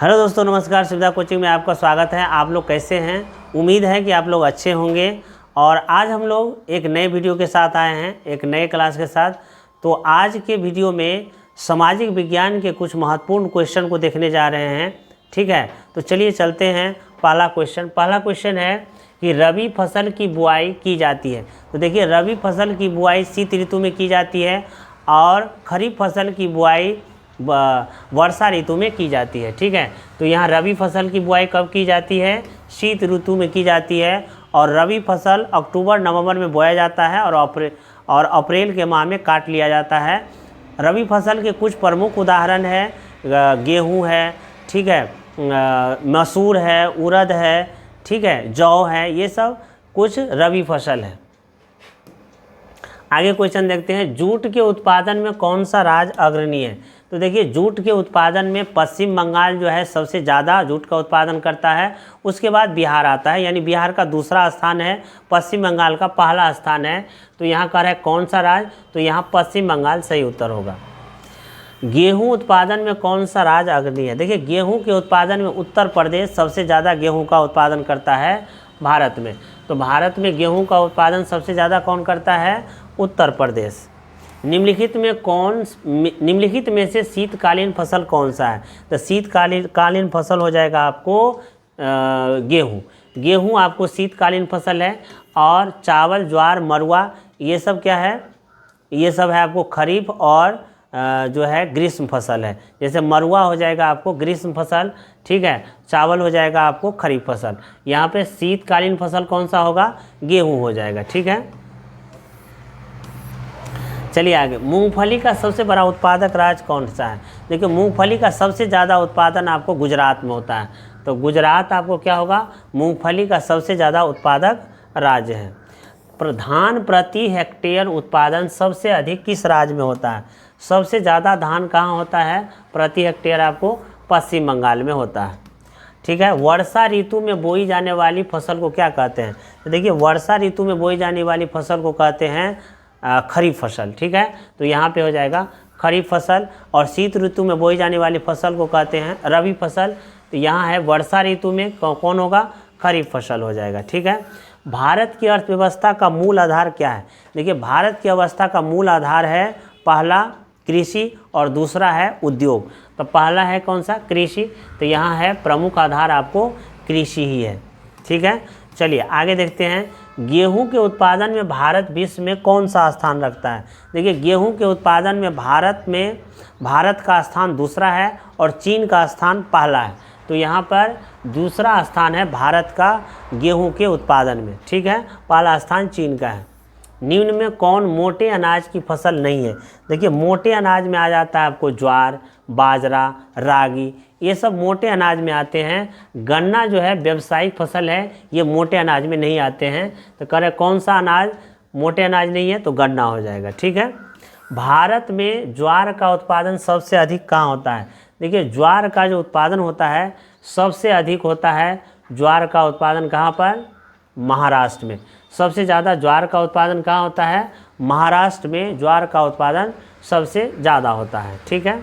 Hello दोस्तों, नमस्कार। सुविधा कोचिंग में आपका स्वागत है। आप लोग कैसे हैं? उम्मीद है कि आप लोग अच्छे होंगे। और आज हम लोग एक नए वीडियो के साथ आए हैं, एक नए क्लास के साथ। तो आज के वीडियो में सामाजिक विज्ञान के कुछ महत्वपूर्ण क्वेश्चन को देखने जा रहे हैं। ठीक है, तो चलिए चलते हैं। पहला क्वेश्चन है कि रबी फसल की बुआई की जाती है। तो देखिए, रबी फसल की बुआई शीत ऋतु में की जाती है और खरीफ फसल की बुआई वर्षा ऋतु में की जाती है। ठीक है, तो यहाँ रबी फसल की बुआई कब की जाती है? शीत ऋतु में की जाती है। और रबी फसल अक्टूबर नवंबर में बोया जाता है और अप्रैल के माह में काट लिया जाता है। रबी फसल के कुछ प्रमुख उदाहरण है, गेहूँ है, ठीक है, मसूर है, उड़द है, ठीक है, जौ है। ये सब कुछ रबी फसल है। आगे क्वेश्चन देखते हैं, जूट के उत्पादन में कौन सा राज्य अग्रणी है? तो देखिए, जूट के उत्पादन में पश्चिम बंगाल जो है सबसे ज़्यादा जूट का उत्पादन करता है। उसके बाद बिहार आता है, यानी बिहार का दूसरा स्थान है, पश्चिम बंगाल का पहला स्थान है। तो यहाँ कह रहा है कौन सा राज्य? तो यहाँ पश्चिम बंगाल सही उत्तर होगा। गेहूं उत्पादन में कौन सा राज्य अग्रणी है? देखिए, गेहूं के उत्पादन में उत्तर प्रदेश सबसे ज़्यादा गेहूं का उत्पादन करता है भारत में। तो भारत में गेहूं का उत्पादन सबसे ज़्यादा कौन करता है? उत्तर प्रदेश। निम्नलिखित में से शीतकालीन फसल कौन सा है? तो शीतकालीन फसल हो जाएगा आपको गेहूँ आपको शीतकालीन फसल है। और चावल, ज्वार, मरुआ ये सब क्या है? ये सब है आपको खरीफ और जो है ग्रीष्म फसल है। जैसे मरुआ हो जाएगा आपको ग्रीष्म फसल, ठीक है, चावल हो जाएगा आपको खरीफ फसल। यहाँ पे शीतकालीन फसल कौन सा होगा? गेहूँ हो जाएगा। ठीक है, चलिए आगे। मूंगफली का सबसे बड़ा उत्पादक राज्य कौन सा है? देखिए, मूंगफली का सबसे ज़्यादा उत्पादन आपको गुजरात में होता है। तो गुजरात आपको क्या होगा? मूंगफली का सबसे ज़्यादा उत्पादक राज्य है। धान प्रति हेक्टेयर उत्पादन सबसे अधिक किस राज्य में होता है? सबसे ज़्यादा धान कहाँ होता है प्रति हेक्टेयर? आपको पश्चिम बंगाल में होता है। ठीक है, वर्षा ऋतु में बोई जाने वाली फसल को क्या कहते हैं? तो देखिए, वर्षा ऋतु में बोई जाने वाली फसल को कहते हैं खरीफ फसल। ठीक है, तो यहाँ पे हो जाएगा खरीफ फसल। और शीत ऋतु में बोई जाने वाली फसल को कहते हैं रबी फसल। तो यहाँ है वर्षा ऋतु में कौन होगा? खरीफ फसल हो जाएगा। ठीक है, भारत की अर्थव्यवस्था का मूल आधार क्या है? देखिए, भारत की अवस्था का मूल आधार है पहला कृषि और दूसरा है उद्योग। तो पहला है कौन सा? कृषि। तो यहाँ है प्रमुख आधार आपको कृषि ही है। ठीक है, चलिए आगे देखते हैं। गेहूं के उत्पादन में भारत विश्व में कौन सा स्थान रखता है? देखिए, गेहूं के उत्पादन में भारत का स्थान दूसरा है और चीन का स्थान पहला है। तो यहाँ पर दूसरा स्थान है भारत का गेहूं के उत्पादन में। ठीक है, पहला स्थान चीन का है। निम्न में कौन मोटे अनाज की फसल नहीं है? देखिए, मोटे अनाज में आ जाता है आपको ज्वार, बाजरा, रागी, ये सब मोटे अनाज में आते हैं। गन्ना जो है व्यावसायिक फसल है, ये मोटे अनाज में नहीं आते हैं। तो कह रहे कौन सा अनाज मोटे अनाज नहीं है? तो गन्ना हो जाएगा। ठीक है, भारत में ज्वार का उत्पादन सबसे अधिक कहाँ होता है? देखिए, ज्वार का जो उत्पादन होता है सबसे अधिक होता है, ज्वार का उत्पादन कहाँ पर? महाराष्ट्र में। सबसे ज़्यादा ज्वार का उत्पादन कहाँ होता है? महाराष्ट्र में ज्वार का उत्पादन सबसे ज़्यादा होता है। ठीक है,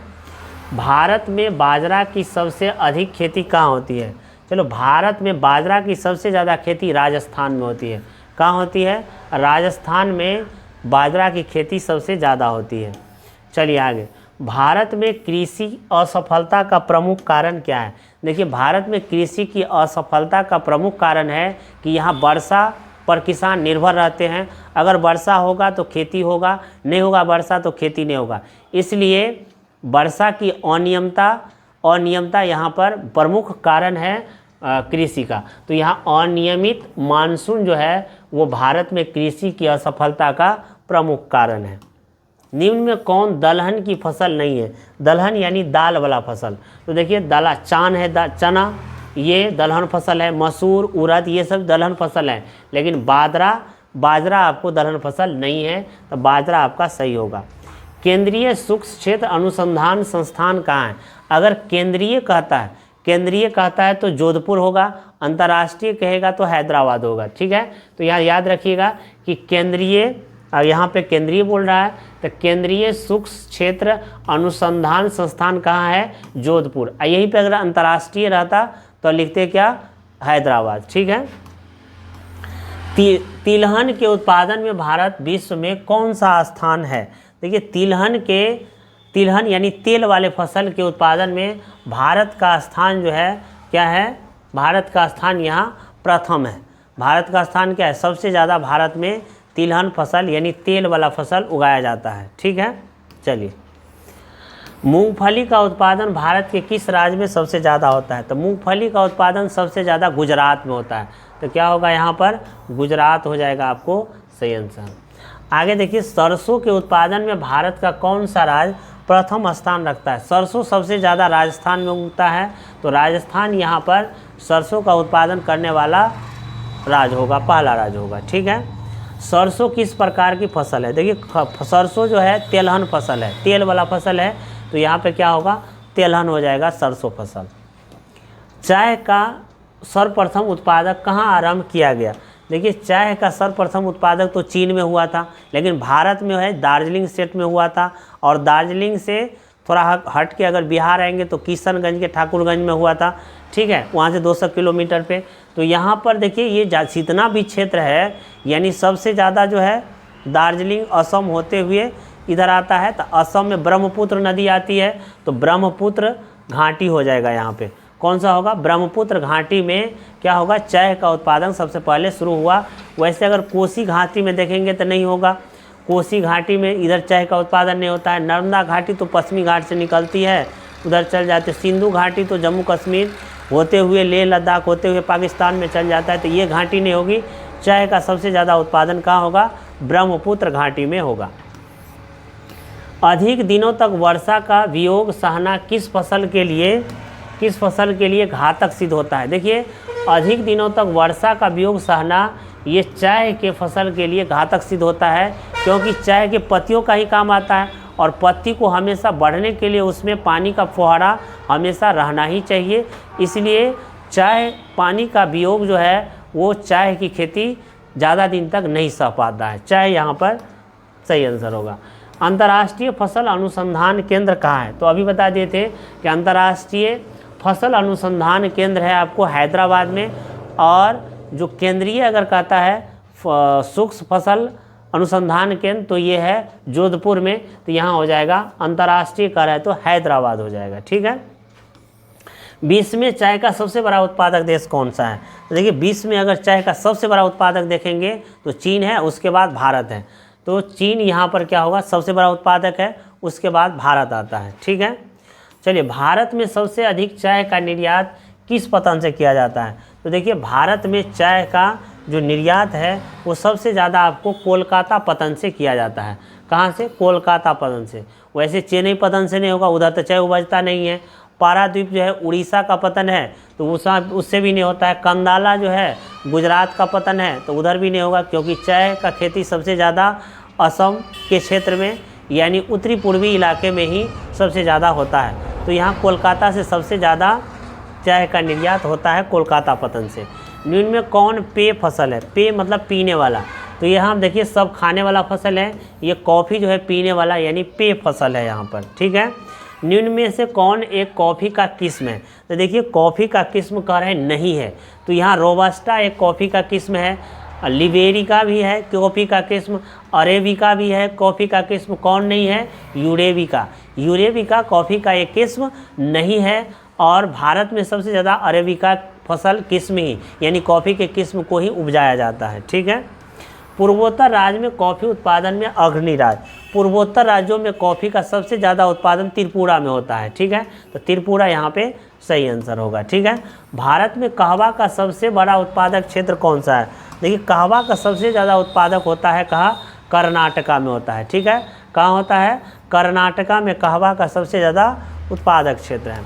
भारत में बाजरा की सबसे अधिक खेती कहाँ होती है? चलो, भारत में बाजरा की सबसे ज़्यादा खेती राजस्थान में होती है। कहाँ होती है? राजस्थान में बाजरा की खेती सबसे ज़्यादा होती है। चलिए आगे। भारत में कृषि असफलता का प्रमुख कारण क्या है? देखिए, भारत में कृषि की असफलता का प्रमुख कारण है कि यहाँ वर्षा पर किसान निर्भर रहते हैं। अगर वर्षा होगा तो खेती होगा, नहीं होगा वर्षा तो खेती नहीं होगा। इसलिए वर्षा की अनियमितता यहाँ पर प्रमुख कारण है कृषि का। तो यहाँ अनियमित मानसून जो है वो भारत में कृषि की असफलता का प्रमुख कारण है। निम्न में कौन दलहन की फसल नहीं है? दलहन यानी दाल वाला फसल। तो देखिए, चान है चना, ये दलहन फसल है। मसूर, उड़द ये सब दलहन फसल है। लेकिन बाजरा आपको दलहन फसल नहीं है। तो बाजरा आपका सही होगा। केंद्रीय सूक्ष्म क्षेत्र अनुसंधान संस्थान कहाँ है? अगर केंद्रीय कहता है तो जोधपुर होगा, अंतर्राष्ट्रीय कहेगा तो हैदराबाद होगा। ठीक है, तो यहाँ याद रखिएगा कि केंद्रीय और यहाँ पे केंद्रीय बोल रहा है, तो केंद्रीय सूक्ष्म क्षेत्र अनुसंधान संस्थान कहाँ है? जोधपुर। यहीं पे अगर अंतर्राष्ट्रीय रहता तो लिखते क्या? हैदराबाद। ठीक है। तिलहन के उत्पादन में भारत विश्व में कौन सा स्थान है? देखिए तिलहन यानी तेल वाले फसल के उत्पादन में भारत का स्थान जो है क्या है? भारत का स्थान यहाँ प्रथम है। भारत का स्थान क्या है? सबसे ज़्यादा भारत में तिलहन फसल यानी तेल वाला फसल उगाया जाता है। ठीक है। चलिए, मूंगफली का उत्पादन भारत के किस राज्य में सबसे ज़्यादा होता है? तो मूंगफली का उत्पादन सबसे ज़्यादा गुजरात में होता है। तो क्या होगा यहाँ पर? गुजरात हो जाएगा आपको सही आंसर। आगे देखिए, सरसों के उत्पादन में भारत का कौन सा राज्य प्रथम स्थान रखता है? सरसों सबसे ज़्यादा राजस्थान में उगता है, तो राजस्थान यहाँ पर सरसों का उत्पादन करने वाला राज्य होगा, पहला राज्य होगा। ठीक है। सरसों किस प्रकार की फसल है? देखिए, सरसों जो है तेलहन फसल है, तेल वाला फसल है, तो यहाँ पे क्या होगा? तेलहन हो जाएगा सरसों फसल। चाय का सर्वप्रथम उत्पादक कहाँ आरंभ किया गया? देखिए, चाय का सर्वप्रथम उत्पादक तो चीन में हुआ था, लेकिन भारत में है दार्जिलिंग स्टेट में हुआ था, और दार्जिलिंग से थोड़ा हट के अगर बिहार आएंगे तो किशनगंज के ठाकुरगंज में हुआ था। ठीक है, वहाँ से 200 किलोमीटर पे। तो यहाँ पर देखिए, ये जितना भी क्षेत्र है यानी सबसे ज़्यादा जो है दार्जिलिंग असम होते हुए इधर आता है। तो असम में ब्रह्मपुत्र नदी आती है, तो ब्रह्मपुत्र घाटी हो जाएगा यहाँ पे। कौन सा होगा? ब्रह्मपुत्र घाटी में क्या होगा? चाय का उत्पादन सबसे पहले शुरू हुआ। वैसे अगर कोसी घाटी में देखेंगे तो नहीं होगा, कोसी घाटी में इधर चाय का उत्पादन नहीं होता है। नर्मदा घाटी तो पश्चिमी घाट से निकलती है, उधर चल जाते। सिंधु घाटी तो जम्मू कश्मीर होते हुए लेह लद्दाख होते हुए पाकिस्तान में चल जाता है, तो ये घाटी नहीं होगी। चाय का सबसे ज़्यादा उत्पादन कहाँ होगा? ब्रह्मपुत्र घाटी में होगा। अधिक दिनों तक वर्षा का वियोग सहना किस फसल के लिए घातक सिद्ध होता है? देखिए, अधिक दिनों तक वर्षा का वियोग सहना ये चाय के फसल के लिए घातक सिद्ध होता है, क्योंकि चाय के पत्तियों का ही काम आता है, और पत्ती को हमेशा बढ़ने के लिए उसमें पानी का फुहारा हमेशा रहना ही चाहिए। इसलिए चाय पानी का वियोग जो है वो चाय की खेती ज़्यादा दिन तक नहीं सह पाता है। चाय यहाँ पर सही आंसर होगा। अंतर्राष्ट्रीय फसल अनुसंधान केंद्र कहाँ है? तो अभी बता दिए थे कि अंतर्राष्ट्रीय फसल अनुसंधान केंद्र है आपको हैदराबाद में, और जो केंद्रीय अगर कहता है सूक्ष्म फसल अनुसंधान केंद्र तो ये है जोधपुर में। तो यहाँ हो जाएगा अंतर्राष्ट्रीय कह रहा है तो हैदराबाद हो जाएगा। ठीक है। विश्व में चाय का सबसे बड़ा उत्पादक देश कौन सा है? तो देखिए, विश्व में अगर चाय का सबसे बड़ा उत्पादक देखेंगे तो चीन है, उसके बाद भारत है। तो चीन यहाँ पर क्या होगा? सबसे बड़ा उत्पादक है, उसके बाद भारत आता है। ठीक है। चलिए, भारत में सबसे अधिक चाय का निर्यात किस पतन से किया जाता है? तो देखिए, भारत में चाय का जो निर्यात है वो सबसे ज़्यादा आपको कोलकाता पतन से किया जाता है। कहाँ से? कोलकाता पतन से। वैसे चेन्नई पतन से नहीं होगा, उधर तो चाय उपजता नहीं है। पारादीप जो है उड़ीसा का पतन है, तो उससे भी नहीं होता है। कंदाला जो है गुजरात का पतन है, तो उधर भी नहीं होगा, क्योंकि चाय का खेती सबसे ज़्यादा असम के क्षेत्र में यानी उत्तरी पूर्वी इलाके में ही सबसे ज़्यादा होता है। तो यहाँ कोलकाता से सबसे ज़्यादा चाय का निर्यात होता है, कोलकाता पतन से। निम्न में कौन पेय फसल है? पेय मतलब पीने वाला। तो यहाँ हम देखिए, सब खाने वाला फसल है, ये कॉफ़ी जो है पीने वाला यानी पेय फसल है यहाँ पर। ठीक है। निम्न में से कौन एक कॉफ़ी का किस्म है? तो देखिए, कॉफ़ी का किस्म कह रहे हैं नहीं है, तो यहाँ रोबस्टा एक कॉफ़ी का किस्म है, लिबेरिका भी है कॉफ़ी का किस्म, अरेबिका भी है कॉफ़ी का किस्म। कौन नहीं है? यूरेबिका। यूरेबिका कॉफ़ी का एक किस्म नहीं है, और भारत में सबसे ज़्यादा अरेबिका फसल किस्म ही यानी कॉफ़ी के किस्म को ही उपजाया जाता है। ठीक है। पूर्वोत्तर राज्य में कॉफ़ी उत्पादन में अग्रणी राज्य। पूर्वोत्तर राज्यों में कॉफ़ी का सबसे ज़्यादा उत्पादन त्रिपुरा में होता है। ठीक है। तो त्रिपुरा यहाँ पे सही आंसर होगा। ठीक है। भारत में कहवा का सबसे बड़ा उत्पादक क्षेत्र कौन सा है? देखिए, कहवा का सबसे ज़्यादा उत्पादक होता है कहाँ? कर्नाटका में होता है। ठीक है। कहाँ होता है? कर्नाटका में कहवा का सबसे ज़्यादा उत्पादक क्षेत्र है।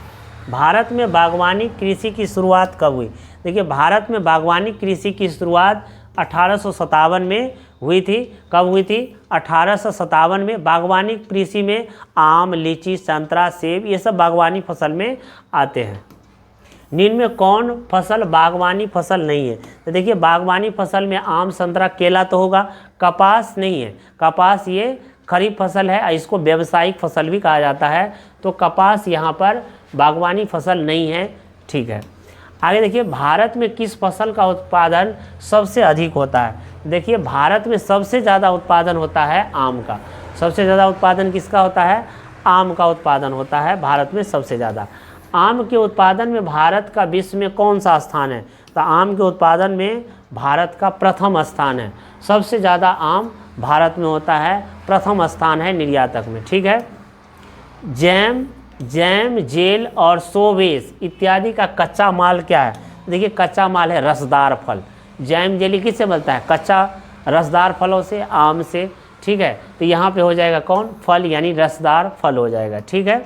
भारत में बागवानी कृषि की शुरुआत कब हुई? देखिए, भारत में बागवानी कृषि की शुरुआत 1857 में हुई थी। कब हुई थी? 1857 में। बागवानी कृषि में आम, लीची, संतरा, सेब ये सब बागवानी फसल में आते हैं। निम्न में कौन फसल बागवानी फसल नहीं है? तो देखिए, बागवानी फसल में आम, संतरा, केला तो होगा, कपास नहीं है, कपास ये खरीफ फसल है, इसको व्यावसायिक फसल भी कहा जाता है। तो कपास यहाँ पर बागवानी फसल नहीं है। ठीक है, आगे देखिए, भारत में किस फसल का उत्पादन सबसे अधिक होता है? देखिए, भारत में सबसे ज़्यादा उत्पादन होता है आम का। सबसे ज़्यादा उत्पादन किसका होता है? आम का उत्पादन होता है भारत में सबसे ज़्यादा। आम के उत्पादन में भारत का विश्व में कौन सा स्थान है? तो आम के उत्पादन में भारत का प्रथम स्थान है। सबसे ज़्यादा आम भारत में होता है, प्रथम स्थान है निर्यातक में। ठीक है, जैम, जेल और सोवेस इत्यादि का कच्चा माल क्या है? देखिए, कच्चा माल है रसदार फल। जैम जेली किससे बनता है? कच्चा रसदार फलों से, आम से। ठीक है, तो यहाँ पे हो जाएगा कौन? फल, यानी रसदार फल हो जाएगा। ठीक है,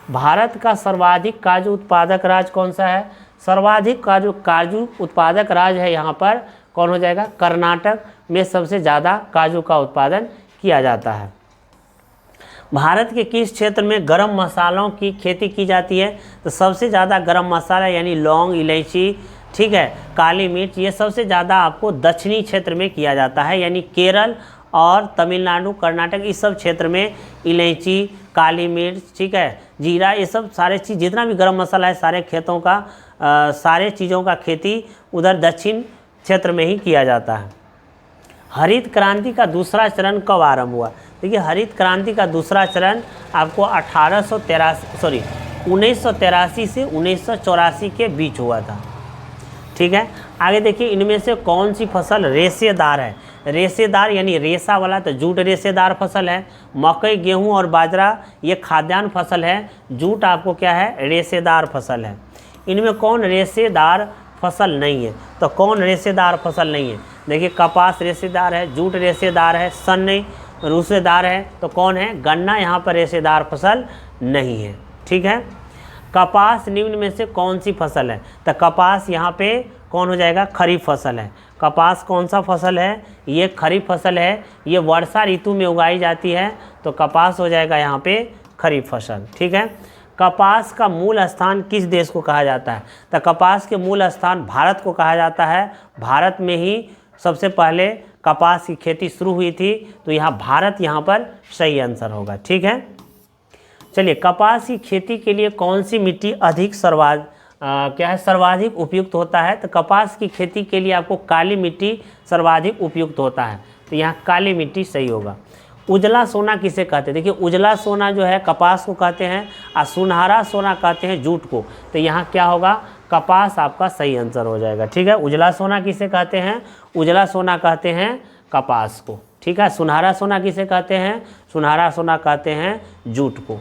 भारत का सर्वाधिक काजू उत्पादक राज्य कौन सा है? सर्वाधिक काजू उत्पादक राज्य है यहाँ पर कौन हो जाएगा? कर्नाटक में सबसे ज़्यादा काजू का उत्पादन किया जाता है। भारत के किस क्षेत्र में गरम मसालों की खेती की जाती है? तो सबसे ज़्यादा गरम मसाला यानी लौंग, इलायची, ठीक है, काली मिर्च, ये सबसे ज़्यादा आपको दक्षिणी क्षेत्र में किया जाता है, यानी केरल और तमिलनाडु, कर्नाटक, इस सब क्षेत्र में इलायची, काली मिर्च, ठीक है, जीरा, ये सब सारे चीज़, जितना भी गरम मसाला है सारे खेतों का सारे चीज़ों का खेती उधर दक्षिण क्षेत्र में ही किया जाता है। हरित क्रांति का दूसरा चरण कब आरंभ हुआ? देखिए, हरित क्रांति का दूसरा चरण आपको 1983 से 1984 के बीच हुआ था। ठीक है, आगे देखिए, इनमें से कौन सी फसल रेशेदार है? रेशेदार यानी रेशा वाला, तो जूट रेशेदार फसल है। मकई, गेहूं और बाजरा ये खाद्यान्न फसल है। जूट आपको क्या है? रेशेदार फसल है। इनमें कौन रेशेदार फसल नहीं है? तो कौन रेशेदार फसल नहीं है? देखिए, कपास रेशेदार है, जूट रेशेदार है, सन्नी रेशेदार है, तो कौन है? गन्ना यहाँ पर रेशेदार फसल नहीं है। ठीक है, कपास निम्न में से कौन सी फसल है? तो कपास यहाँ पे कौन हो जाएगा? खरीफ फसल है। कपास कौन सा फसल है? ये खरीफ फसल है, ये वर्षा ऋतु में उगाई जाती है, तो कपास हो जाएगा यहाँ पे खरीफ फसल। ठीक है, कपास का मूल स्थान किस देश को कहा जाता है? तो कपास के मूल स्थान भारत को कहा जाता है। भारत में ही सबसे पहले कपास की खेती शुरू हुई थी, तो यहाँ भारत यहाँ पर सही आंसर होगा। ठीक है, चलिए, कपास की खेती के लिए कौन सी मिट्टी अधिक सर्वाधिक उपयुक्त होता है? तो कपास की खेती के लिए आपको काली मिट्टी सर्वाधिक उपयुक्त होता है, तो यहाँ काली मिट्टी सही होगा। उजला सोना किसे कहते हैं? देखिए, उजला सोना जो है कपास को कहते हैं और सुनहरा सोना कहते हैं जूट को, तो यहाँ क्या होगा? कपास आपका सही आंसर हो जाएगा। ठीक है, उजला सोना किसे कहते हैं? उजला सोना कहते हैं कपास को। ठीक है, सुनहरा सोना किसे कहते हैं? सुनहरा सोना कहते हैं जूट को।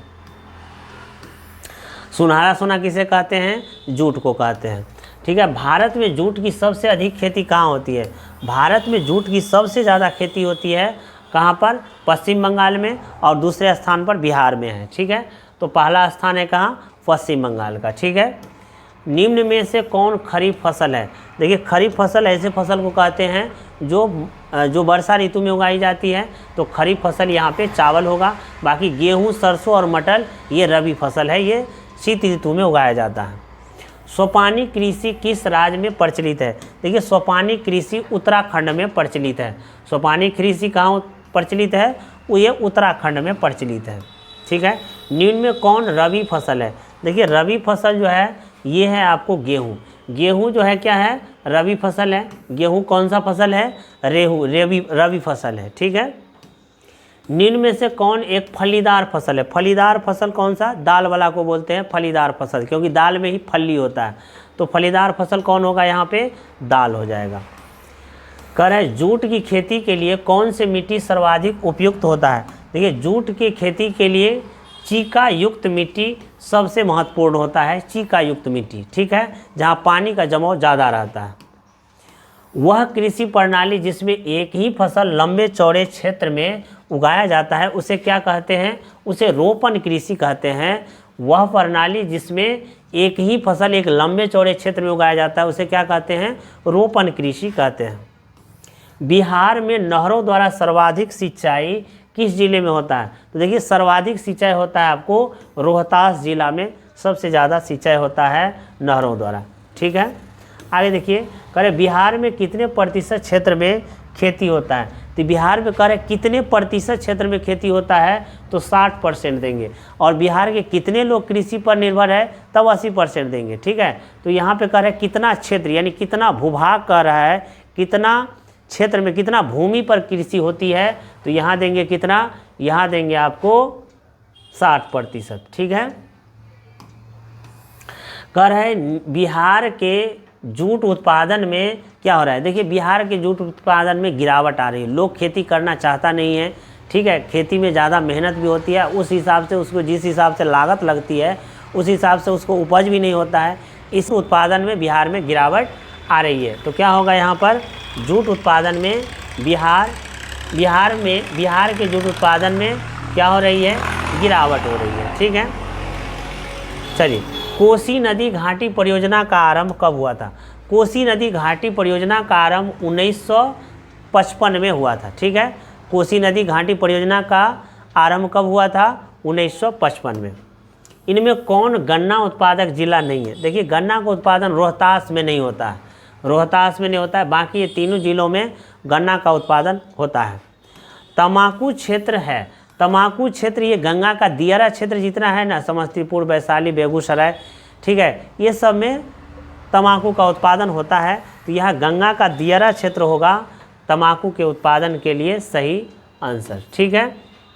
सुनहरा सोना किसे कहते हैं? जूट को कहते हैं। ठीक है, भारत में जूट की सबसे अधिक खेती कहाँ होती है? भारत में जूट की सबसे ज़्यादा खेती होती है कहाँ पर? पश्चिम बंगाल में, और दूसरे स्थान पर बिहार में है। ठीक है, तो पहला स्थान है कहाँ? पश्चिम बंगाल का। ठीक है, निम्न में से कौन खरीफ फसल है? देखिए, खरीफ फसल ऐसे फसल को कहते हैं जो वर्षा ऋतु में उगाई जाती है, तो खरीफ फसल यहाँ पे चावल होगा। बाकी गेहूँ, सरसों और मटर ये रबी फसल है, ये शीत ऋतु में उगाया जाता है। सोपानी कृषि किस राज्य में प्रचलित है? देखिए, सोपानी कृषि उत्तराखंड में प्रचलित है। सोपानी कृषि कहाँ प्रचलित है? वो ये उत्तराखंड में प्रचलित है। ठीक है, निम्न में कौन रबी फसल है? देखिए, रबी फसल जो है ये है आपको गेहूँ। गेहूँ जो है क्या है? रबी फसल है। गेहूँ कौन सा फसल है? रबी फसल है। ठीक है, निम्न में से कौन एक फलीदार फसल है? फलीदार फसल कौन सा? दाल वाला को बोलते हैं फलीदार फसल, क्योंकि दाल में ही फली होता है, तो फलीदार फसल कौन होगा? यहाँ पे दाल हो जाएगा। कह रहे हैं, जूट की खेती के लिए कौन सी मिट्टी सर्वाधिक उपयुक्त होता है? देखिए, जूट की खेती के लिए चीका युक्त मिट्टी सबसे महत्वपूर्ण होता है। चीका युक्त मिट्टी, ठीक है, जहाँ पानी का जमाव ज़्यादा रहता है। वह कृषि प्रणाली जिसमें एक ही फसल लंबे चौड़े क्षेत्र में उगाया जाता है उसे क्या कहते हैं? उसे रोपण कृषि कहते हैं। वह प्रणाली जिसमें एक ही फसल एक लंबे चौड़े क्षेत्र में उगाया जाता है उसे क्या कहते हैं? रोपण कृषि कहते हैं। बिहार में नहरों द्वारा सर्वाधिक सिंचाई किस जिले में होता है? तो देखिए, सर्वाधिक सिंचाई होता है आपको रोहतास जिला में, सबसे ज़्यादा सिंचाई होता है नहरों द्वारा। ठीक है, आगे देखिए, कह रहे बिहार में कितने प्रतिशत क्षेत्र में खेती होता है। तो बिहार में कह रहे कितने प्रतिशत क्षेत्र में खेती होता है, तो 60% देंगे। और बिहार के कितने लोग कृषि पर निर्भर है, तब 80% देंगे। ठीक है, तो यहाँ पे कह रहे कितना क्षेत्र यानी कितना भूभाग कह रहा है, कितना क्षेत्र में कितना भूमि पर कृषि होती है, तो यहाँ देंगे कितना, यहाँ देंगे आपको 60%। ठीक है, कह रहे बिहार के जूट उत्पादन में क्या हो रहा है। देखिए बिहार के जूट उत्पादन में गिरावट आ रही है, लोग खेती करना चाहता नहीं है। ठीक है, खेती में ज़्यादा मेहनत भी होती है, उस हिसाब से उसको जिस हिसाब से लागत लगती है उस हिसाब से उसको उपज भी नहीं होता है। इस उत्पादन में बिहार में गिरावट आ रही है। तो क्या होगा यहाँ पर, जूट उत्पादन में बिहार के जूट उत्पादन में क्या हो रही है, गिरावट हो रही है। ठीक है, चलिए कोसी नदी घाटी परियोजना का आरंभ कब हुआ था। कोसी नदी घाटी परियोजना का आरंभ 1955 में हुआ था। ठीक है, कोसी नदी घाटी परियोजना का आरंभ कब हुआ था, 1955 में। इनमें कौन गन्ना उत्पादक जिला नहीं है। देखिए गन्ना का उत्पादन रोहतास में नहीं होता है, रोहतास में नहीं होता है, बाकी ये तीनों जिलों में गन्ना का उत्पादन होता है। तम्बाकू क्षेत्र है, तम्बाकू क्षेत्र ये गंगा का दियारा क्षेत्र जितना है ना, समस्तीपुर, वैशाली, बेगूसराय, ठीक है, ये सब में तम्बाकू का उत्पादन होता है। तो यह गंगा का दियारा क्षेत्र होगा तम्बाकू के उत्पादन के लिए सही आंसर। ठीक है,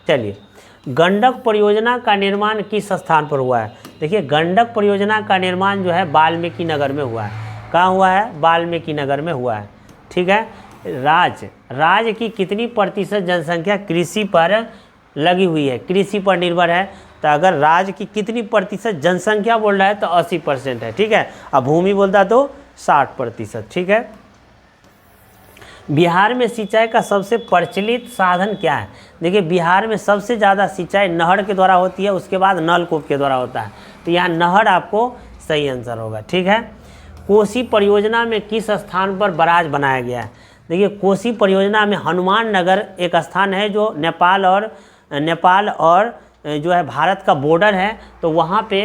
चलिए गंडक परियोजना का निर्माण किस स्थान पर हुआ है। देखिए गंडक परियोजना का निर्माण जो है वाल्मीकि नगर में हुआ है। कहाँ हुआ है, वाल्मीकि नगर में हुआ है। ठीक है, राज्य की कितनी प्रतिशत जनसंख्या कृषि पर लगी हुई है, कृषि पर निर्भर है। तो अगर राज्य की कितनी प्रतिशत जनसंख्या बोल रहा है तो 80% है। ठीक है, अब भूमि बोलता तो 60%। ठीक है, बिहार में सिंचाई का सबसे प्रचलित साधन क्या है। देखिए बिहार में सबसे ज़्यादा सिंचाई नहर के द्वारा होती है, उसके बाद नलकूप के द्वारा होता है। तो यहाँ नहर आपको सही आंसर होगा। ठीक है, कोसी परियोजना में किस स्थान पर बराज बनाया गया है। देखिए कोसी परियोजना में हनुमान नगर एक स्थान है जो नेपाल और जो है भारत का बॉर्डर है, तो वहाँ पे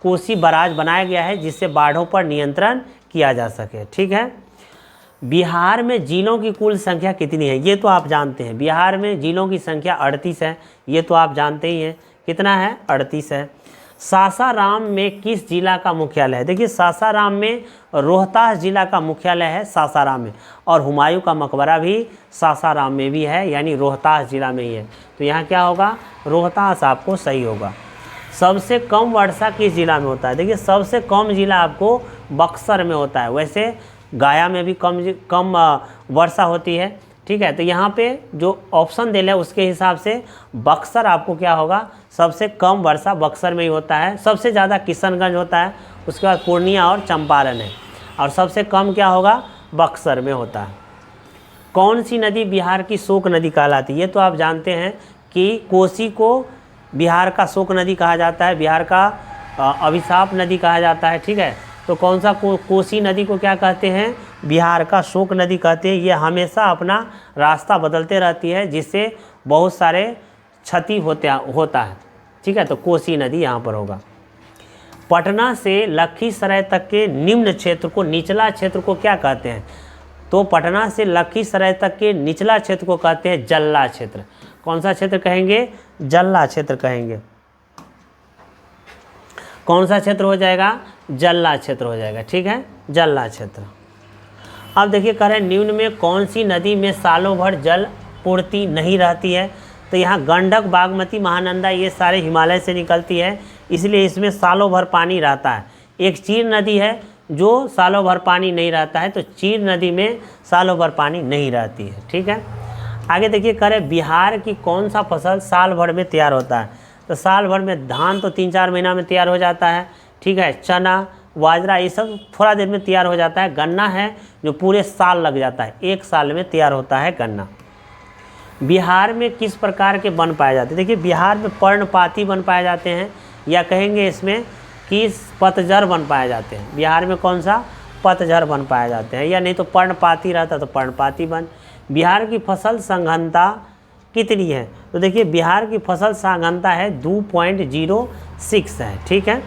कोसी बराज बनाया गया है जिससे बाढ़ों पर नियंत्रण किया जा सके। ठीक है, बिहार में जिलों की कुल संख्या कितनी है, ये तो आप जानते हैं। बिहार में जिलों की संख्या 38 है, ये तो आप जानते ही हैं। कितना है, 38 है। सासाराम में किस जिला का मुख्यालय है। देखिए सासाराम में रोहतास जिला का मुख्यालय है सासाराम में, और हुमायूं का मकबरा भी सासाराम में भी है, यानी रोहतास जिला में ही है। तो यहाँ क्या होगा, रोहतास आपको सही होगा। सबसे कम वर्षा किस जिला में होता है। देखिए सबसे कम जिला आपको बक्सर में होता है, वैसे गया में भी कम वर्षा होती है। ठीक है, तो यहाँ पे जो ऑप्शन दिया है उसके हिसाब से बक्सर आपको क्या होगा, सबसे कम वर्षा बक्सर में ही होता है। सबसे ज़्यादा किशनगंज होता है, उसके बाद पूर्णिया और चंपारण है, और सबसे कम क्या होगा, बक्सर में होता है। कौन सी नदी बिहार की शोक नदी कहलाती है। ये तो आप जानते हैं कि कोसी को बिहार का शोक नदी कहा जाता है, बिहार का अभिशाप नदी कहा जाता है। ठीक है, तो कौन सा कोसी नदी को क्या कहते हैं, बिहार का शोक नदी कहते हैं। ये हमेशा अपना रास्ता बदलते रहती है जिससे बहुत सारे क्षति होता है। ठीक है, तो कोसी नदी यहाँ पर होगा। पटना से लखीसराय तक के निम्न क्षेत्र को, निचला क्षेत्र को क्या कहते हैं। तो पटना से लखीसराय तक के निचला क्षेत्र को कहते हैं जल्ला क्षेत्र। कौन सा क्षेत्र कहेंगे, जल्ला क्षेत्र कहेंगे। कौन सा क्षेत्र हो जाएगा, जल्ला क्षेत्र हो जाएगा। ठीक है, जल्ला क्षेत्र। अब देखिए कह रहे हैं निम्न में कौन सी नदी में सालों भर जल पूर्ति नहीं रहती है। तो यहाँ गंडक, बागमती, महानंदा ये सारे हिमालय से निकलती है, इसलिए इसमें सालों भर पानी रहता है। एक चीर नदी है जो सालों भर पानी नहीं रहता है, तो चीर नदी में सालों भर पानी नहीं रहती है। ठीक है, आगे देखिए कह रहे बिहार की कौन सा फसल साल भर में तैयार होता है। तो साल भर में धान तो 3-4 महीना में तैयार हो जाता है। ठीक है, चना, बाजरा ये सब थोड़ा देर में तैयार हो जाता है। गन्ना है जो पूरे साल लग जाता है, 1 साल में तैयार होता है गन्ना। बिहार में किस प्रकार के वन पाए जाते हैं। देखिए बिहार में पर्णपाती वन पाए जाते हैं, या कहेंगे इसमें कि पतझर वन पाए जाते हैं। बिहार में कौन सा, पतझर वन पाए जाते हैं, या नहीं तो पर्णपाती रहता तो पर्णपाती वन। बिहार की फसल सघनता कितनी है। तो देखिए बिहार की फसल सघनता है 2.06 है। ठीक है,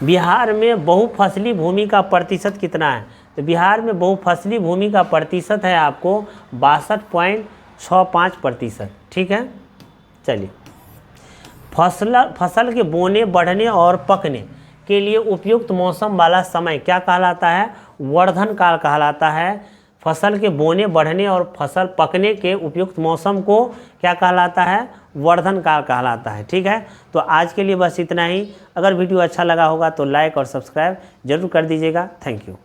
बिहार में बहुफसली भूमि का प्रतिशत कितना है। तो बिहार में बहुफसली भूमि का प्रतिशत है आपको 62.65%। ठीक है, चलिए। फसल के बोने, बढ़ने और पकने के लिए उपयुक्त मौसम वाला समय क्या कहलाता है? वर्धन काल कहलाता है। फसल के बोने, बढ़ने और फसल पकने के उपयुक्त मौसम को क्या कहलाता है? वर्धन काल कहलाता है। ठीक है, तो आज के लिए बस इतना ही। अगर वीडियो अच्छा लगा होगा तो लाइक और सब्सक्राइब जरूर कर दीजिएगा। Thank you.